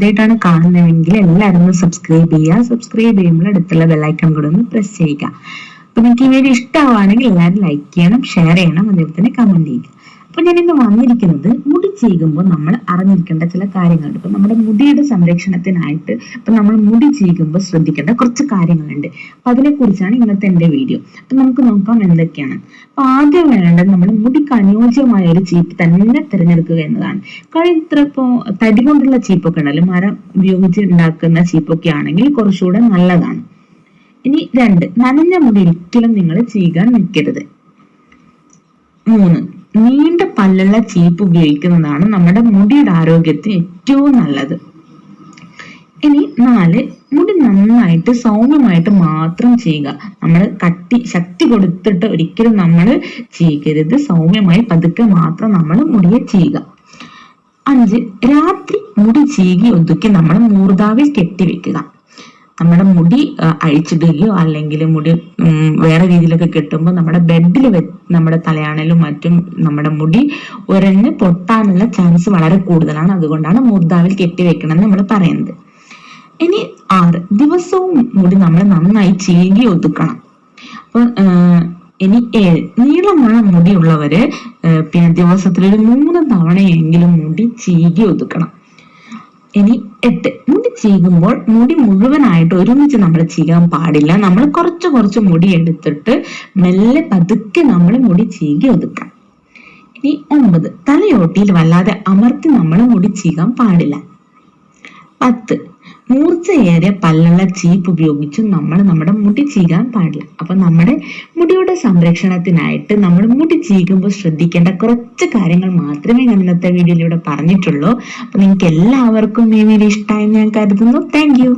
ആദ്യമായിട്ടാണ് കാണുന്നതെങ്കിൽ എല്ലാവരും ഒന്ന് സബ്സ്ക്രൈബ് ചെയ്യുക. സബ്സ്ക്രൈബ് ചെയ്യുമ്പോൾ അടുത്തുള്ള ബെല്ലൈക്കൺ കൂടെ ഒന്ന് പ്രസ് ചെയ്യുക. അപ്പൊ നിങ്ങൾക്ക് ഈ വീഡിയോ ഇഷ്ടമാവുകയാണെങ്കിൽ എല്ലാവരും ലൈക്ക് ചെയ്യണം, ഷെയർ ചെയ്യണം, അതേപോലെ തന്നെ കമന്റ് ചെയ്യുക. അപ്പൊ ഞാൻ ഇന്ന് വന്നിരിക്കുന്നത് മുടി ചീകുമ്പോൾ നമ്മൾ അറിഞ്ഞിരിക്കേണ്ട ചില കാര്യങ്ങളുണ്ട്. ഇപ്പൊ നമ്മുടെ മുടിയുടെ സംരക്ഷണത്തിനായിട്ട് ഇപ്പൊ നമ്മൾ മുടി ചീകുമ്പോൾ ശ്രദ്ധിക്കേണ്ട കുറച്ച് കാര്യങ്ങളുണ്ട്. അപ്പൊ അതിനെ കുറിച്ചാണ് ഇന്നത്തെ എന്റെ വീഡിയോ. അപ്പൊ നമുക്ക് നോക്കാം എന്തൊക്കെയാണ്. അപ്പൊ ആദ്യം വേണ്ടത് നമ്മുടെ മുടിക്ക് അനുയോജ്യമായ ഒരു ചീപ്പ് തന്നെ തിരഞ്ഞെടുക്കുക എന്നതാണ്. കാര്യം ഇപ്പൊ തടി കൊണ്ടുള്ള ചീപ്പൊക്കെ ഉണ്ടല്ലോ, മരം ഉപയോഗിച്ച് ഉണ്ടാക്കുന്ന ചീപ്പൊക്കെ ആണെങ്കിൽ കുറച്ചുകൂടെ നല്ലതാണ്. ഇനി 2, നനഞ്ഞ മുടി ഒരിക്കലും നിങ്ങൾ ചീകാൻ നിൽക്കരുത്. 3, നീണ്ട പല്ലുള്ള ചീപ്പ് ഉപയോഗിക്കുന്നതാണ് നമ്മുടെ മുടിയുടെ ആരോഗ്യത്തിന് ഏറ്റവും നല്ലത്. ഇനി 4, മുടി നന്നായിട്ട് സൗമ്യമായിട്ട് മാത്രം ചെയ്യുക. നമ്മൾ ശക്തി കൊടുത്തിട്ട് ഒരിക്കലും നമ്മൾ ചെയ്യരുത്. സൗമ്യമായി പതുക്കെ മാത്രം നമ്മൾ മുടിയെ ചെയ്യുക. 5, രാത്രി മുടി ചീകി ഒതുക്കി നമ്മൾ മൂർധാവിൽ കെട്ടിവെക്കുക. നമ്മുടെ മുടി അഴിച്ചിടുകയോ അല്ലെങ്കിൽ മുടി വേറെ രീതിയിലൊക്കെ കെട്ടുമ്പോൾ നമ്മുടെ ബെഡിൽ നമ്മുടെ തലയാണലും മറ്റും നമ്മുടെ മുടി ഉരഞ്ഞ് പൊട്ടാനുള്ള ചാൻസ് വളരെ കൂടുതലാണ്. അതുകൊണ്ടാണ് മൂർധാവിൽ കെട്ടിവെക്കണം എന്ന് നമ്മൾ പറയുന്നത്. ഇനി 6, ദിവസവും മുടി നമ്മൾ നന്നായി ചീകി ഒതുക്കണം. അപ്പൊ ഇനി 7, നീളമുള്ള മുടിയുള്ളവര് പിന്നെ ദിവസത്തിൽ ഒരു 3 തവണയെങ്കിലും മുടി ചീകി ഒതുക്കണം. ഇനി 8, മുടി ചീകുമ്പോൾ മുടി മുഴുവനായിട്ട് ഒരുമിച്ച് നമ്മൾ ചീകാൻ പാടില്ല. നമ്മൾ കുറച്ച് മുടി എടുത്തിട്ട് മെല്ലെ പതുക്കെ നമ്മൾ മുടി ചീകി ഒതുക്കാം. ഇനി 9, തലയോട്ടിയിൽ വല്ലാതെ അമർത്തി നമ്മൾ മുടി ചീകാൻ പാടില്ല. 10, മൂർച്ചയേറിയ പല്ലുള്ള ചീപ്പ് ഉപയോഗിച്ച് നമ്മൾ നമ്മുടെ മുടി ചീകാൻ പാടില്ല. അപ്പൊ നമ്മുടെ മുടിയുടെ സംരക്ഷണത്തിനായിട്ട് നമ്മൾ മുടി ചീകുമ്പോൾ ശ്രദ്ധിക്കേണ്ട കുറച്ച് കാര്യങ്ങൾ മാത്രമേ ഞാൻ ഇന്നത്തെ വീഡിയോയിലൂടെ പറഞ്ഞിട്ടുള്ളൂ. അപ്പൊ നിങ്ങൾക്ക് എല്ലാവർക്കും ഈ വീഡിയോ ഇഷ്ടമായി ഞാൻ കരുതുന്നു. Thank you.